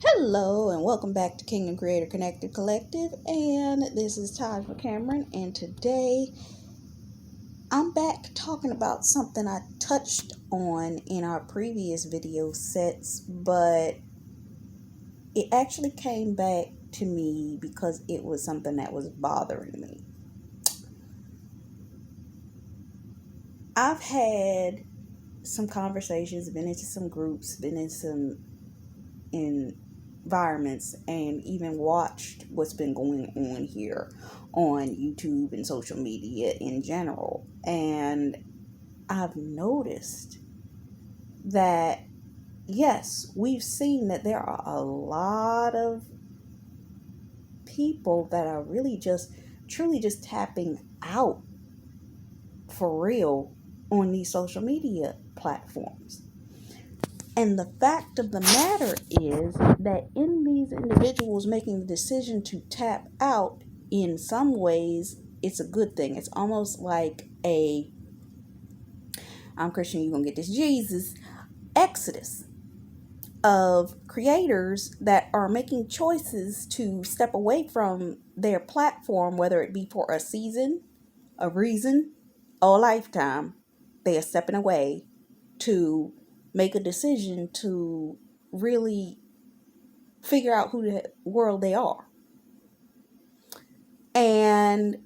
Hello and welcome back to Kingdom Creator Connected Collective, and this is Taj Cameron, and today I'm back talking about something I touched on in our previous video sets, but it actually came back to me because it was something that was bothering me. I've had some conversations, been into some groups, been in some environments, and even watched what's been going on here on YouTube and social media in general. And I've noticed that, yes, we've seen that there are a lot of people that are really just truly just tapping out for real on these social media platforms. And the fact of the matter is that in these individuals making the decision to tap out, in some ways, it's a good thing. It's almost like I'm Christian, you're going to get this Jesus exodus of creators that are making choices to step away from their platform, whether it be for a season, a reason, or a lifetime. They are stepping away to make a decision to really figure out who the world they are. And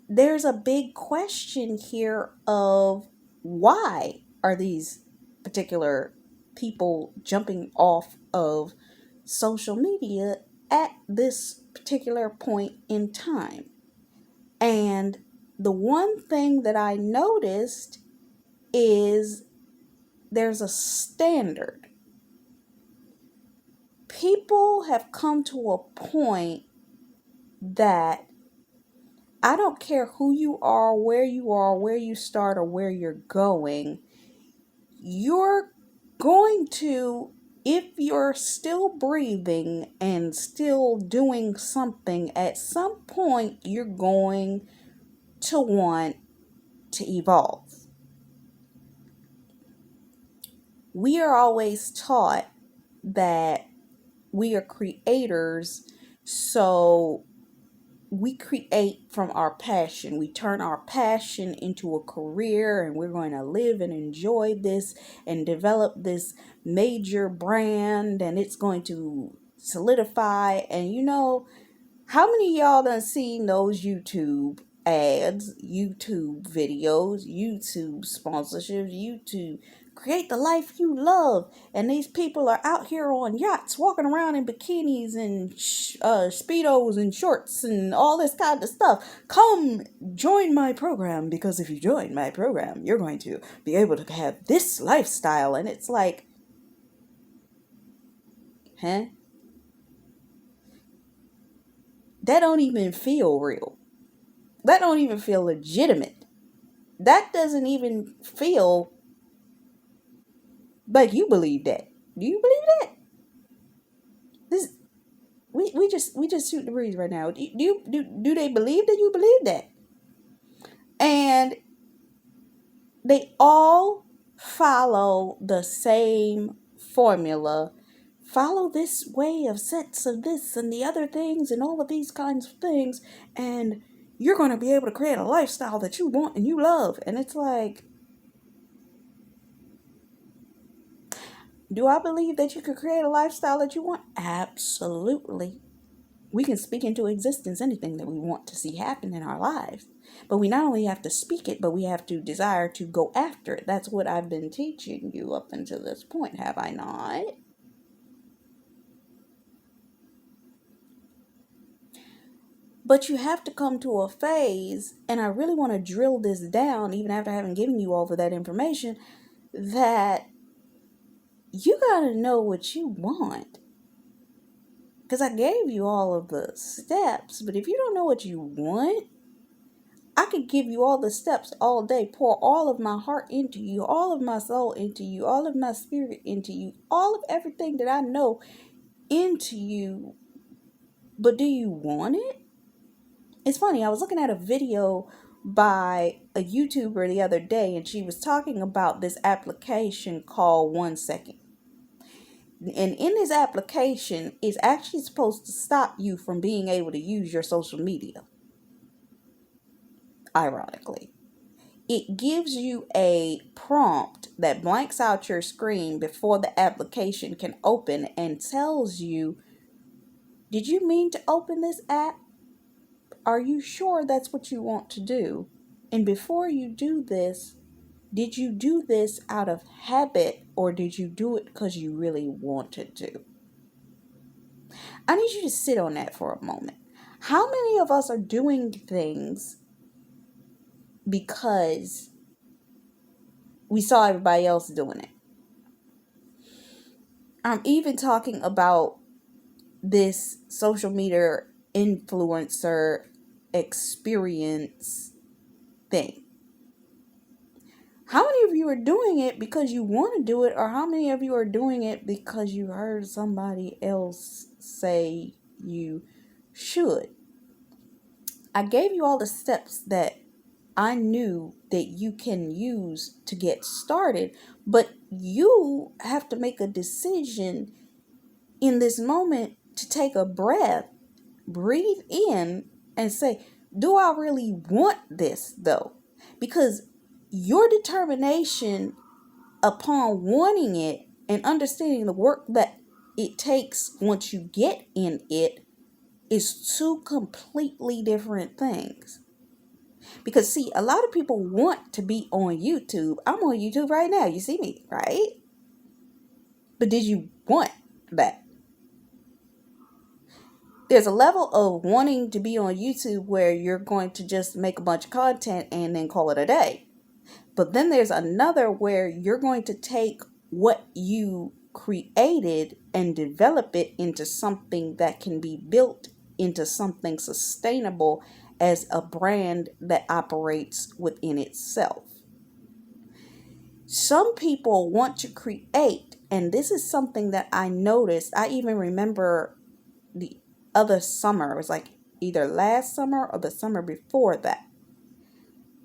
there's a big question here of why are these particular people jumping off of social media at this particular point in time. And the one thing that I noticed is there's a standard. People have come to a point that I don't care who you are, where you start, or where you're going. You're going to, if you're still breathing and still doing something, at some point you're going to want to evolve. We are always taught that we are creators, so we create from our passion. We turn our passion into a career, and we're going to live and enjoy this and develop this major brand, and it's going to solidify. And how many of y'all done seen those YouTube ads, YouTube videos, YouTube sponsorships, YouTube create the life you love, and these people are out here on yachts walking around in bikinis and speedos and shorts and all this kind of stuff. Come join my program, because if you join my program, you're going to be able to have this lifestyle. And it's like, huh? That don't even feel real. That don't even feel legitimate. That doesn't even feel like you believe that. Do you believe that? This we just shoot the breeze right now. Do they believe that you believe that? And they all follow the same formula. Follow this way of sets of this and the other things and all of these kinds of things, and you're going to be able to create a lifestyle that you want and you love. And it's like, do I believe that you could create a lifestyle that you want? Absolutely. We can speak into existence anything that we want to see happen in our lives. But we not only have to speak it, but we have to desire to go after it. That's what I've been teaching you up until this point, have I not? But you have to come to a phase, and I really want to drill this down, even after having given you all of that information, that you got to know what you want. Because I gave you all of the steps, but if you don't know what you want, I could give you all the steps all day, pour all of my heart into you, all of my soul into you, all of my spirit into you, all of everything that I know into you. But do you want it? It's funny, I was looking at a video by a YouTuber the other day, and she was talking about this application called 1 Second. And in this application, it's actually supposed to stop you from being able to use your social media, ironically. It gives you a prompt that blanks out your screen before the application can open and tells you, did you mean to open this app? Are you sure that's what you want to do? And before you do this, did you do this out of habit or did you do it because you really wanted to? I need you to sit on that for a moment. How many of us are doing things because we saw everybody else doing it? I'm even talking about this social media influencer experience thing. How many of you are doing it because you want to do it, or how many of you are doing it because you heard somebody else say you should? I gave you all the steps that I knew that you can use to get started, but you have to make a decision in this moment to take a breath, breathe in, and say, do I really want this though? Because your determination upon wanting it and understanding the work that it takes once you get in it is two completely different things. Because see, a lot of people want to be on YouTube. I'm on YouTube right now. You see me, right? But did you want that? There's a level of wanting to be on YouTube where you're going to just make a bunch of content and then call it a day. But then there's another where you're going to take what you created and develop it into something that can be built into something sustainable as a brand that operates within itself. Some people want to create, and this is something that I noticed. I even remember the other summer, it was like either last summer or the summer before that.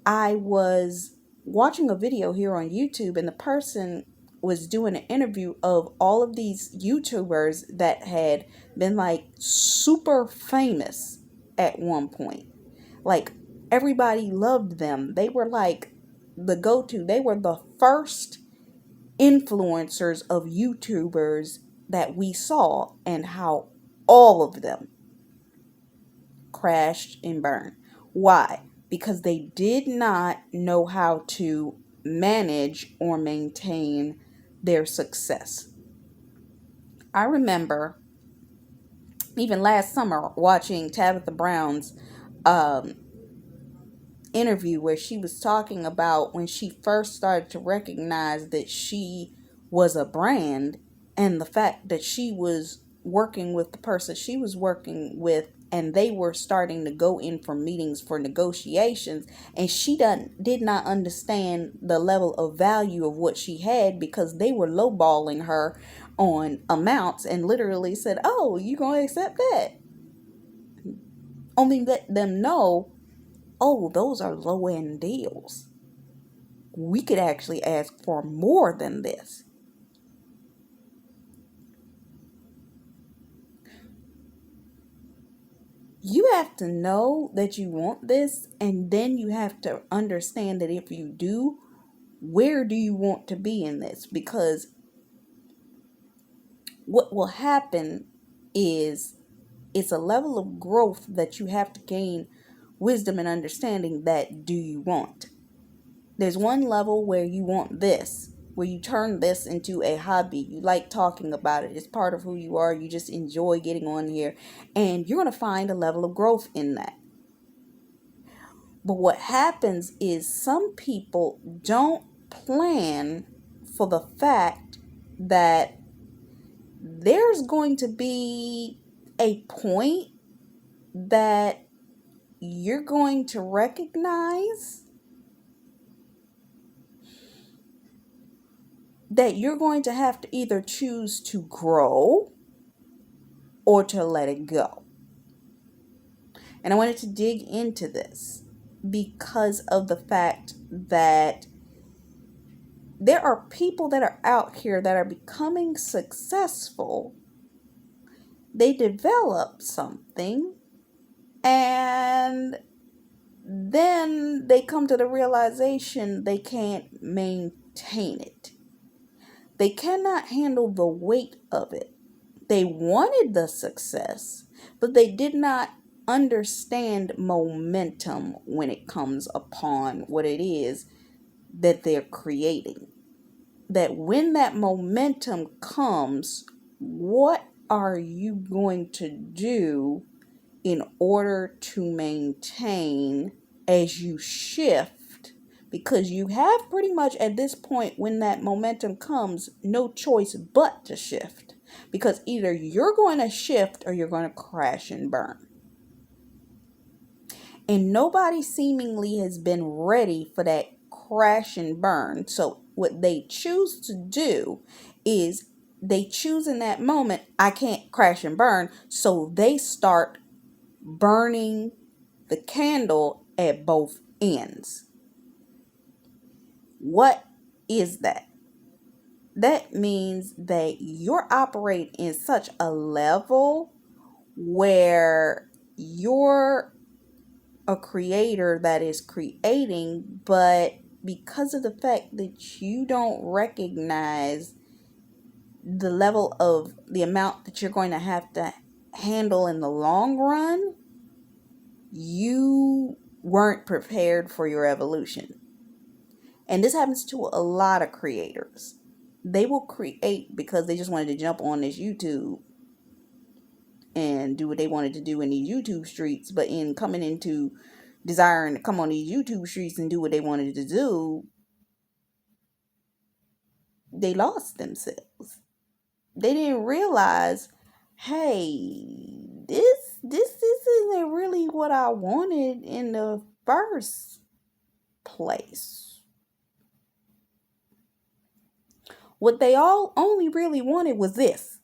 I was watching a video here on YouTube, and the person was doing an interview of all of these YouTubers that had been like super famous at one point. Like everybody loved them. They were like the go-to. They were the first influencers of YouTubers that we saw, and how all of them crashed and burned. Why? Because they did not know how to manage or maintain their success. I remember even last summer watching Tabitha Brown's um, interview where she was talking about when she first started to recognize that she was a brand, and the fact that she was working with the person she was working with, and they were starting to go in for meetings for negotiations, and she did not understand the level of value of what she had because they were lowballing her on amounts and literally said, oh, you gonna accept that? Only let them know, oh, those are low end deals. We could actually ask for more than this. You have to know that you want this, and then you have to understand that if you do, where do you want to be in this? Because what will happen is it's a level of growth that you have to gain wisdom and understanding that do you want. There's one level where you want this, where you turn this into a hobby. You like talking about it. It's part of who you are. You just enjoy getting on here. And you're going to find a level of growth in that. But what happens is some people don't plan for the fact that there's going to be a point that you're going to recognize that you're going to have to either choose to grow or to let it go. And I wanted to dig into this because of the fact that There are people that are out here that are becoming successful. They develop something and then they come to the realization they can't maintain it. They cannot handle the weight of it. They wanted the success, but they did not understand momentum when it comes upon what it is that they're creating. That when that momentum comes, what are you going to do in order to maintain as you shift? Because you have pretty much at this point, when that momentum comes, no choice but to shift. Because either you're going to shift or you're going to crash and burn. And nobody seemingly has been ready for that crash and burn. So what they choose to do is they choose in that moment, I can't crash and burn. So they start burning the candle at both ends. What is that? That means that you're operating in such a level where you're a creator that is creating, but because of the fact that you don't recognize the level of the amount that you're going to have to handle in the long run, you weren't prepared for your evolution. And this happens to a lot of creators. They will create because they just wanted to jump on this YouTube and do what they wanted to do in these YouTube streets, but in coming into desiring to come on these YouTube streets and do what they wanted to do, they lost themselves. They didn't realize, hey, this isn't really what I wanted in the first place. What they all only really wanted was this: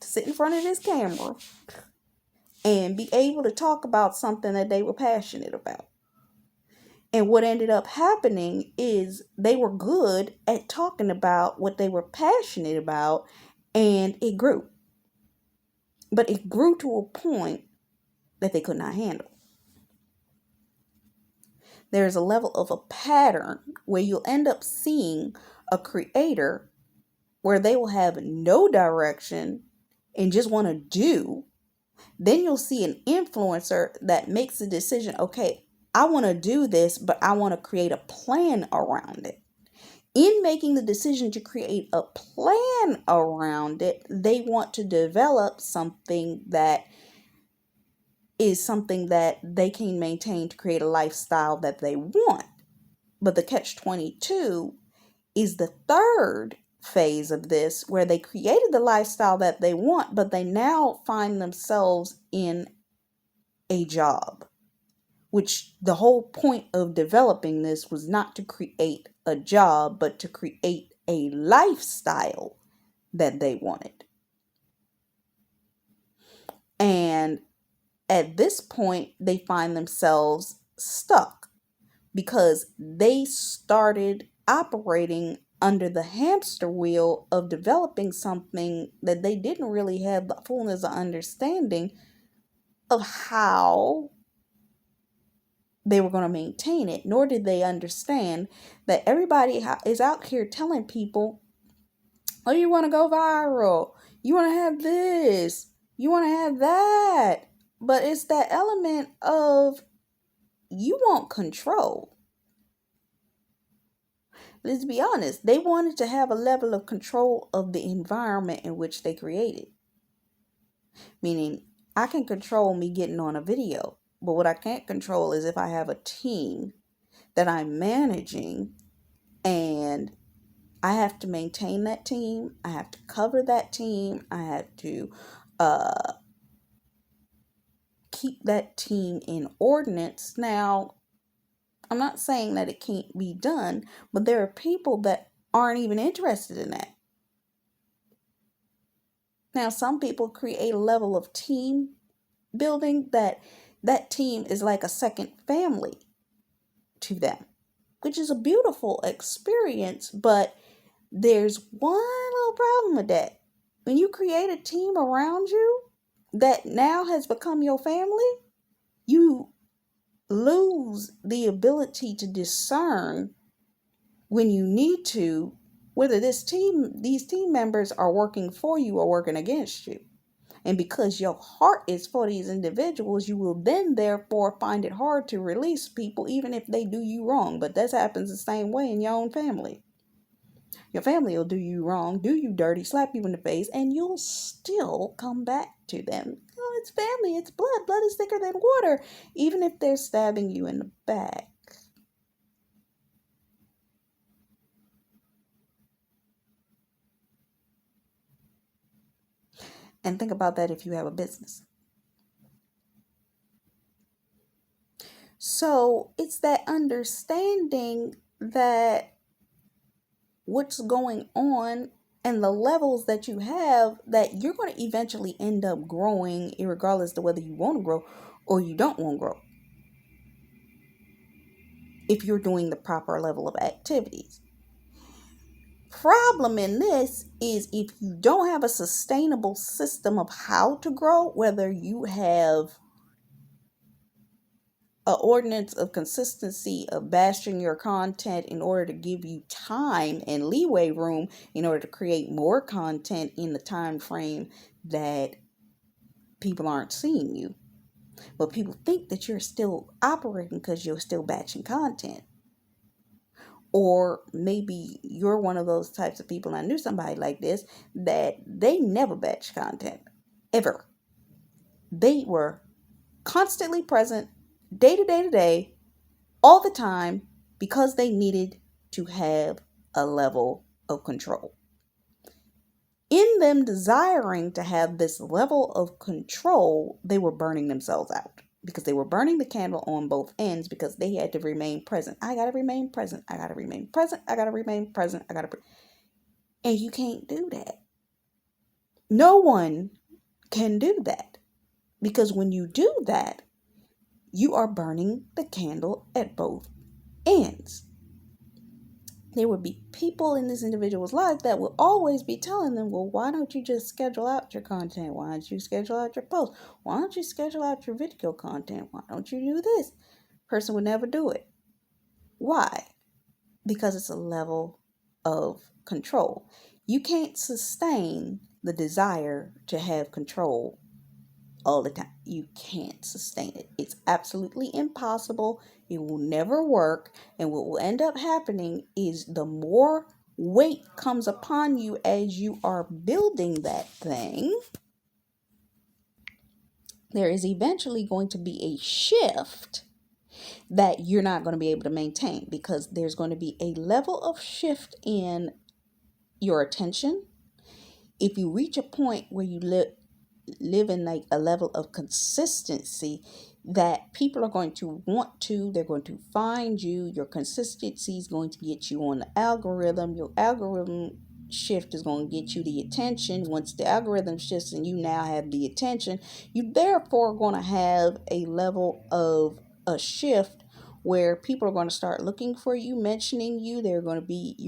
to sit in front of this camera and be able to talk about something that they were passionate about. And what ended up happening is they were good at talking about what they were passionate about, and it grew. But it grew to a point that they could not handle. There's a level of a pattern where you'll end up seeing a creator where they will have no direction and just want to do. Then you'll see an influencer that makes a decision, okay, I want to do this, but I want to create a plan around it. In making the decision to create a plan around it, they want to develop something that is something that they can maintain to create a lifestyle that they want. But the catch-22 is the third phase of this, where they created the lifestyle that they want, but they now find themselves in a job, which the whole point of developing this was not to create a job, but to create a lifestyle that they wanted. And at this point, they find themselves stuck because they started operating under the hamster wheel of developing something that they didn't really have the fullness of understanding of how they were going to maintain it, nor did they understand that everybody is out here telling people, oh, you want to go viral, you want to have this, you want to have that. But it's that element of you want control. Let's be honest, they wanted to have a level of control of the environment in which they created. Meaning, I can control me getting on a video, but what I can't control is if I have a team that I'm managing and I have to maintain that team, I have to cover that team, I have to keep that team in ordinance. Now, I'm not saying that it can't be done, but there are people that aren't even interested in that. Now, some people create a level of team building that team is like a second family to them. which is a beautiful experience. But there's one little problem with that. When you create a team around you that now has become your family, you lose the ability to discern when you need to whether these team members are working for you or working against you. And because your heart is for these individuals, you will then therefore find it hard to release people even if they do you wrong. But that happens the same way in your own family. Your family will do you wrong, do you dirty, slap you in the face, and you'll still come back to them. Oh, it's family, it's blood. Blood is thicker than water, even if they're stabbing you in the back. And think about that if you have a business. So it's that understanding that what's going on and the levels that you have, that you're going to eventually end up growing regardless of whether you want to grow or you don't want to grow, if you're doing the proper level of activities. Problem in this is if you don't have a sustainable system of how to grow, whether you have an ordinance of consistency of bashing your content in order to give you time and leeway room in order to create more content in the time frame that people aren't seeing you, but people think that you're still operating because you're still batching content. Or maybe you're one of those types of people. I knew somebody like this, that they never batch content ever. They were constantly present, day to day to day, all the time, because they needed to have a level of control. In them desiring to have this level of control, they were burning themselves out because they were burning the candle on both ends because they had to remain present. I got to remain present. I got to remain present. I got to remain present. And you can't do that. No one can do that, because when you do that, you are burning the candle at both ends. There would be people in this individual's life that will always be telling them, well, why don't you just schedule out your content? Why don't you schedule out your posts? Why don't you schedule out your video content? Why don't you do this? Person would never do it. Why? Because it's a level of control. You can't sustain the desire to have control all the time. You can't sustain it. It's absolutely impossible. It will never work. And what will end up happening is the more weight comes upon you as you are building that thing, there is eventually going to be a shift that you're not going to be able to maintain, because there's going to be a level of shift in your attention. If you reach a point where you live in like a level of consistency, that people are going to they're going to find you. Your consistency is going to get you on the algorithm. Your algorithm shift is going to get you the attention. Once the algorithm shifts and you now have the attention, you therefore are going to have a level of a shift where people are going to start looking for you, mentioning you. You're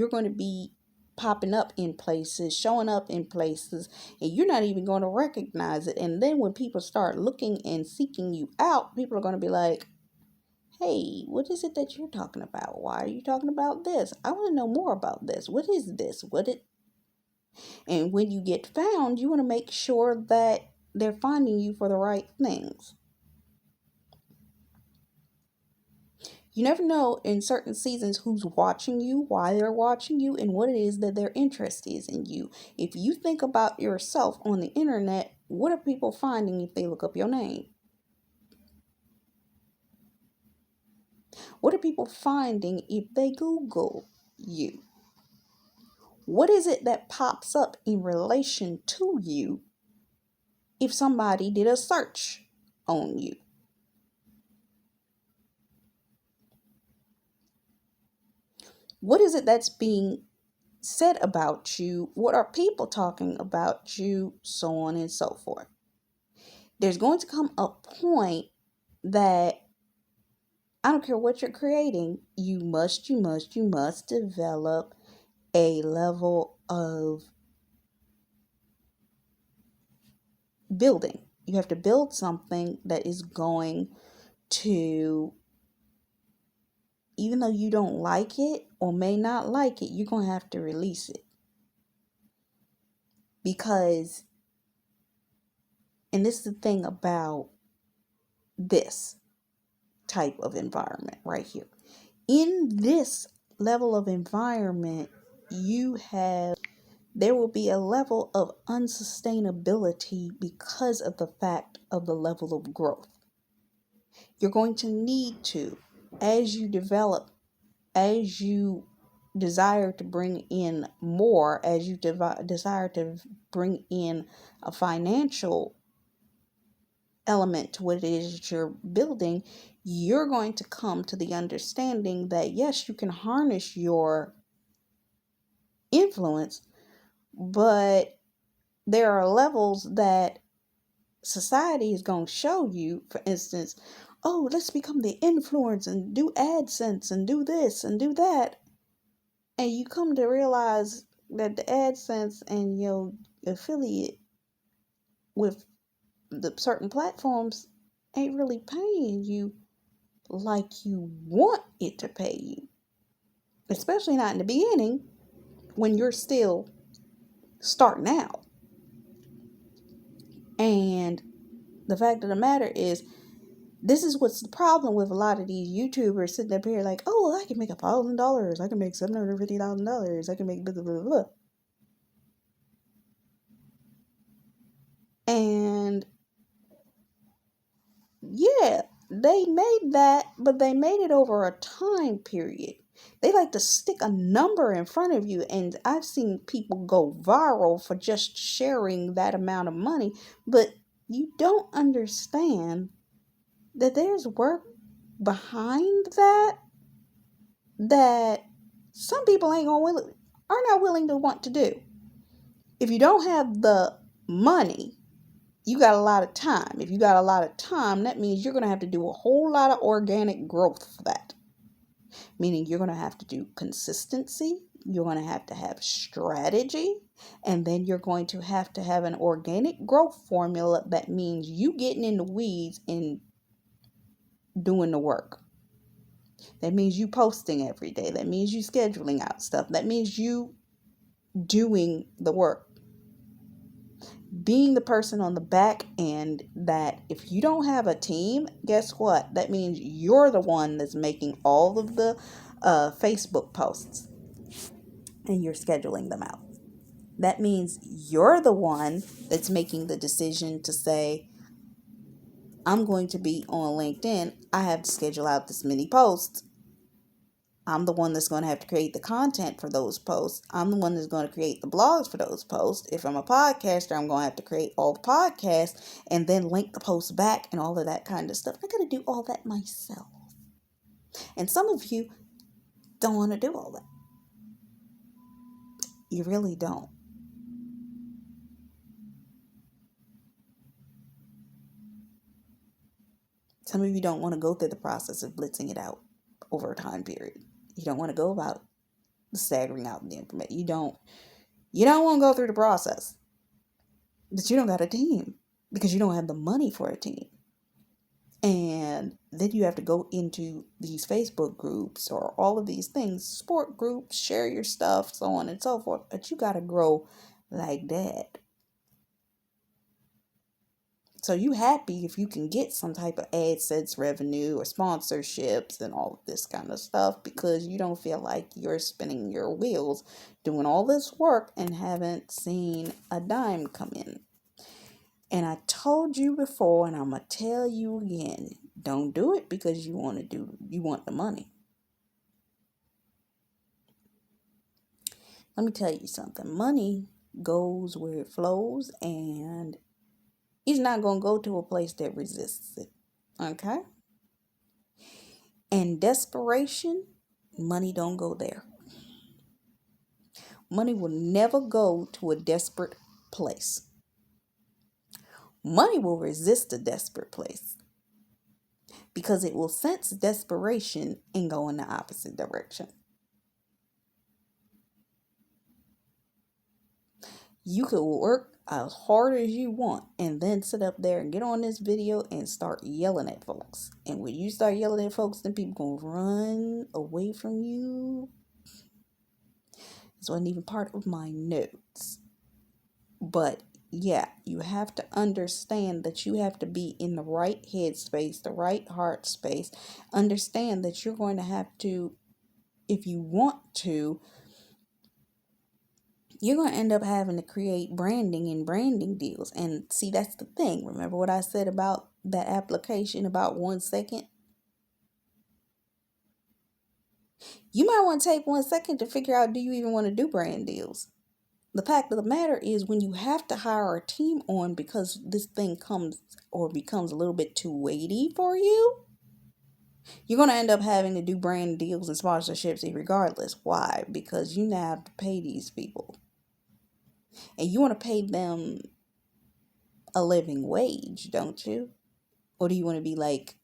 going to be popping up in places, showing up in places, and you're not even going to recognize it. And then when people start looking and seeking you out, people are going to be like, hey, what is it that you're talking about? Why are you talking about this? I want to know more about this. What is this? And when you get found, you want to make sure that they're finding you for the right things. You never know in certain seasons who's watching you, why they're watching you, and what it is that their interest is in you. If you think about yourself on the internet, what are people finding if they look up your name? What are people finding if they Google you? What is it that pops up in relation to you if somebody did a search on you? What is it that's being said about you? What are people talking about you? So on and so forth. There's going to come a point that I don't care what you're creating, you must develop a level of building. You have to build something that is going to, even though you don't like it or may not like it, you're going to have to release it. Because, and this is the thing about this type of environment right here. In this level of environment, there will be a level of unsustainability because of the fact of the level of growth. You're going to need to, as you develop, as you desire to bring in more, as you desire to bring in a financial element to what it is that you're building, you're going to come to the understanding that yes, you can harness your influence, but there are levels that society is going to show you. For instance, oh, let's become the influence and do AdSense and do this and do that. And you come to realize that the AdSense and your affiliate with the certain platforms ain't really paying you like you want it to pay you. Especially not in the beginning when you're still starting out. And the fact of the matter is, this is what's the problem with a lot of these YouTubers sitting up here like, oh, I can make $1,000, I can make $750,000, I can make blah, blah, blah, blah. And yeah, they made that, but they made it over a time period. They like to stick a number in front of you, and I've seen people go viral for just sharing that amount of money, but you don't understand that there's work behind that some people are not willing to want to do. If you don't have the money, you got a lot of time. If you got a lot of time, that means you're going to have to do a whole lot of organic growth for that. Meaning you're going to have to do consistency, you're going to have strategy, and then you're going to have an organic growth formula that means you getting in the weeds and doing the work. That means you posting every day. That means you scheduling out stuff. That means you doing the work. Being the person on the back end that if you don't have a team, guess what? That means you're the one that's making all of the Facebook posts and you're scheduling them out. That means you're the one that's making the decision to say, I'm going to be on LinkedIn. I have to schedule out this many posts. I'm the one that's going to have to create the content for those posts. I'm the one that's going to create the blogs for those posts. If I'm a podcaster, I'm going to have to create all the podcasts and then link the posts back and all of that kind of stuff. I got to do all that myself. And some of you don't want to do all that. You really don't. Some of you don't want to go through the process of blitzing it out over a time period. You don't want to go about staggering out the information. You don't want to go through the process. But you don't got a team because you don't have the money for a team. And then you have to go into these Facebook groups or all of these things, support groups, share your stuff, so on and so forth. But you got to grow like that. So you happy if you can get some type of AdSense revenue or sponsorships and all of this kind of stuff because you don't feel like you're spinning your wheels doing all this work and haven't seen a dime come in. And I told you before, and I'm going to tell you again, don't do it because you want the money. Let me tell you something. Money goes where it flows, and it's not going to go to a place that resists it. Okay? And desperation, money don't go there. Money will never go to a desperate place. Money will resist a desperate place. because it will sense desperation and go in the opposite direction. You could work as hard as you want and then sit up there and get on this video and start yelling at folks. And when you start yelling at folks, then people gonna run away from you. This wasn't even part of my notes. But yeah, you have to understand that you have to be in the right headspace, the right heart space. Understand that you're going to have to, if you want to, you're going to end up having to create branding and branding deals. And see, that's the thing. Remember what I said about that application about 1 second? You might want to take 1 second to figure out, do you even want to do brand deals? The fact of the matter is, when you have to hire a team on because this thing comes or becomes a little bit too weighty for you, you're going to end up having to do brand deals and sponsorships regardless. Why? Because you now have to pay these people. And you want to pay them a living wage, don't you? Or do you want to be like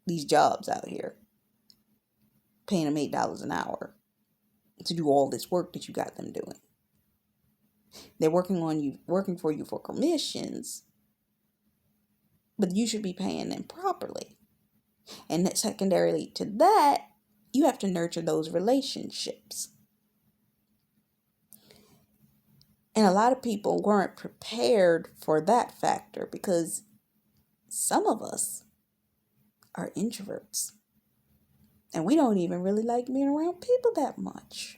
these jobs out here, paying them $8 an hour to do all this work that you got them doing? They're working for you for commissions, but you should be paying them properly. And secondarily to that, you have to nurture those relationships. And a lot of people weren't prepared for that factor because some of us are introverts. And we don't even really like being around people that much.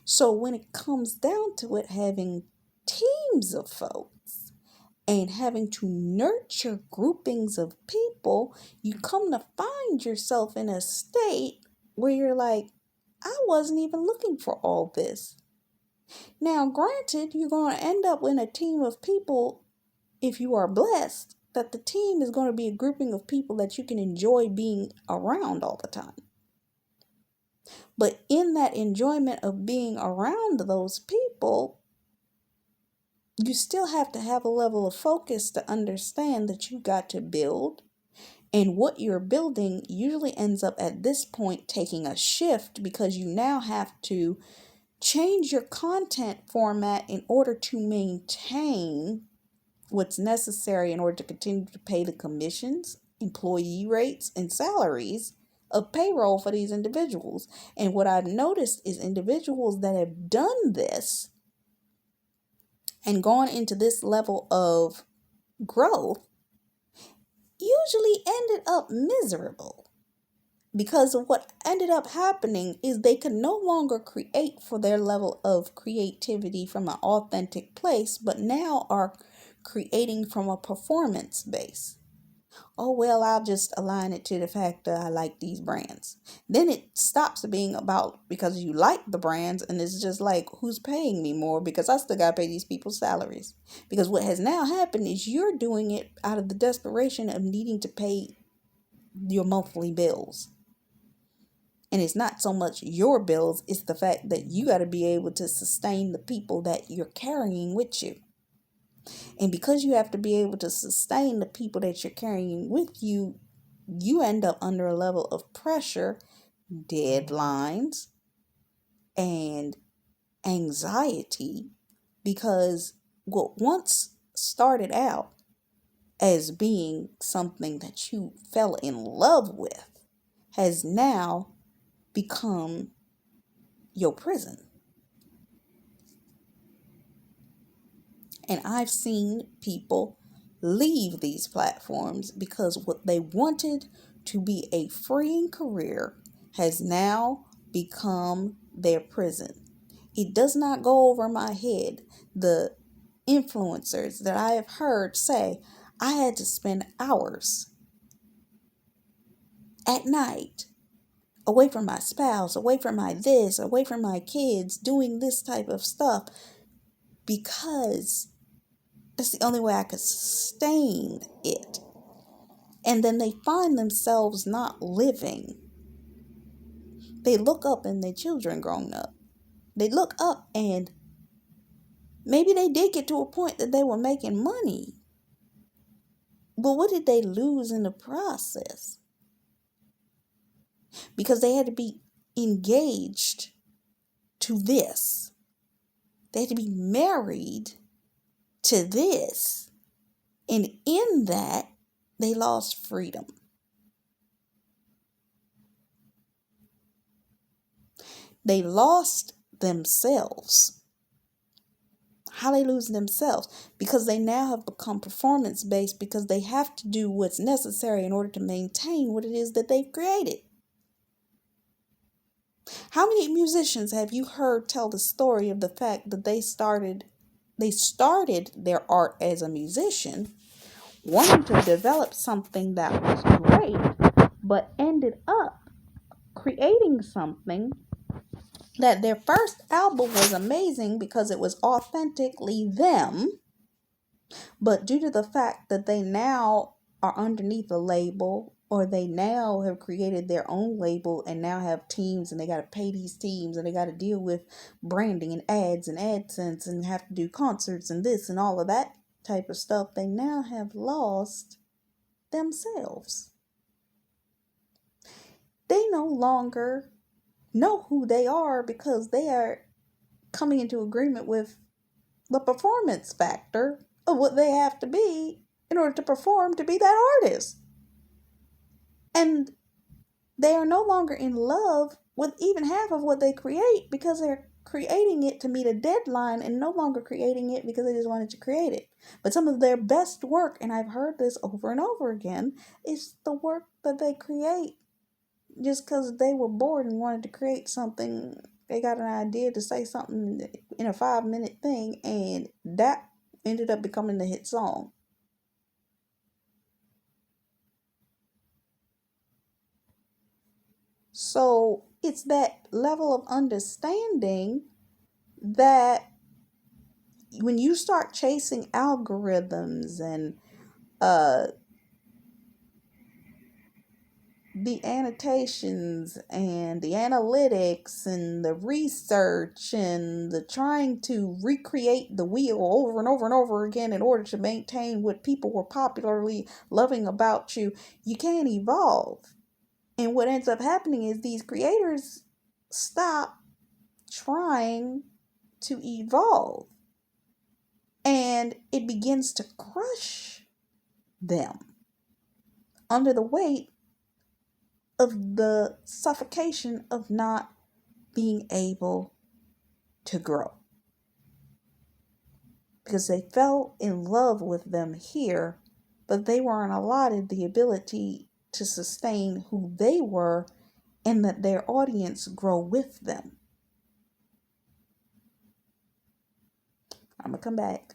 So when it comes down to it, having teams of folks and having to nurture groupings of people, you come to find yourself in a state where you're like, I wasn't even looking for all this. Now, granted, you're going to end up in a team of people, if you are blessed, that the team is going to be a grouping of people that you can enjoy being around all the time. But in that enjoyment of being around those people, you still have to have a level of focus to understand that you got to build. And what you're building usually ends up at this point taking a shift because you now have to change your content format in order to maintain what's necessary in order to continue to pay the commissions, employee rates, and salaries of payroll for these individuals. And what I've noticed is individuals that have done this and gone into this level of growth usually ended up miserable. Because of what ended up happening is they could no longer create for their level of creativity from an authentic place, but now are creating from a performance base. Oh, well, I'll just align it to the fact that I like these brands. Then it stops being about because you like the brands, and it's just like, who's paying me more? Because I still got to pay these people's salaries. Because what has now happened is you're doing it out of the desperation of needing to pay your monthly bills. And it's not so much your bills, it's the fact that you got to be able to sustain the people that you're carrying with you. And because you have to be able to sustain the people that you're carrying with you, you end up under a level of pressure, deadlines, and anxiety, because what once started out as being something that you fell in love with has now become your prison. And I've seen people leave these platforms because what they wanted to be a freeing career has now become their prison. It does not go over my head. The influencers that I have heard say, I had to spend hours at night away from my spouse, away from my this, away from my kids, doing this type of stuff because that's the only way I could sustain it. And then they find themselves not living. They look up and their children grown up. They look up and maybe they did get to a point that they were making money. But what did they lose in the process? Because they had to be engaged to this. They had to be married to this. And in that, they lost freedom. They lost themselves. How they lose themselves? Because they now have become performance based, because they have to do what's necessary in order to maintain what it is that they've created. How many musicians have you heard tell the story of the fact that they started their art as a musician, wanting to develop something that was great, but ended up creating something that their first album was amazing because it was authentically them, but due to the fact that they now are underneath a label, or they now have created their own label and now have teams, and they got to pay these teams, and they got to deal with branding and ads and AdSense and have to do concerts and this and all of that type of stuff, they now have lost themselves. They no longer know who they are because they are coming into agreement with the performance factor of what they have to be in order to perform to be that artist. And they are no longer in love with even half of what they create because they're creating it to meet a deadline and no longer creating it because they just wanted to create it. But some of their best work, and I've heard this over and over again, is the work that they create just because they were bored and wanted to create something. They got an idea to say something in a 5-minute thing, and that ended up becoming the hit song. So it's that level of understanding that when you start chasing algorithms and uh, the annotations and the analytics and the research and the trying to recreate the wheel over and over and over again in order to maintain what people were popularly loving about you, you can't evolve. And what ends up happening is these creators stop trying to evolve, and it begins to crush them under the weight of the suffocation of not being able to grow, because they fell in love with them here, but they weren't allotted the ability to sustain who they were and that their audience grow with them. I'm gonna come back.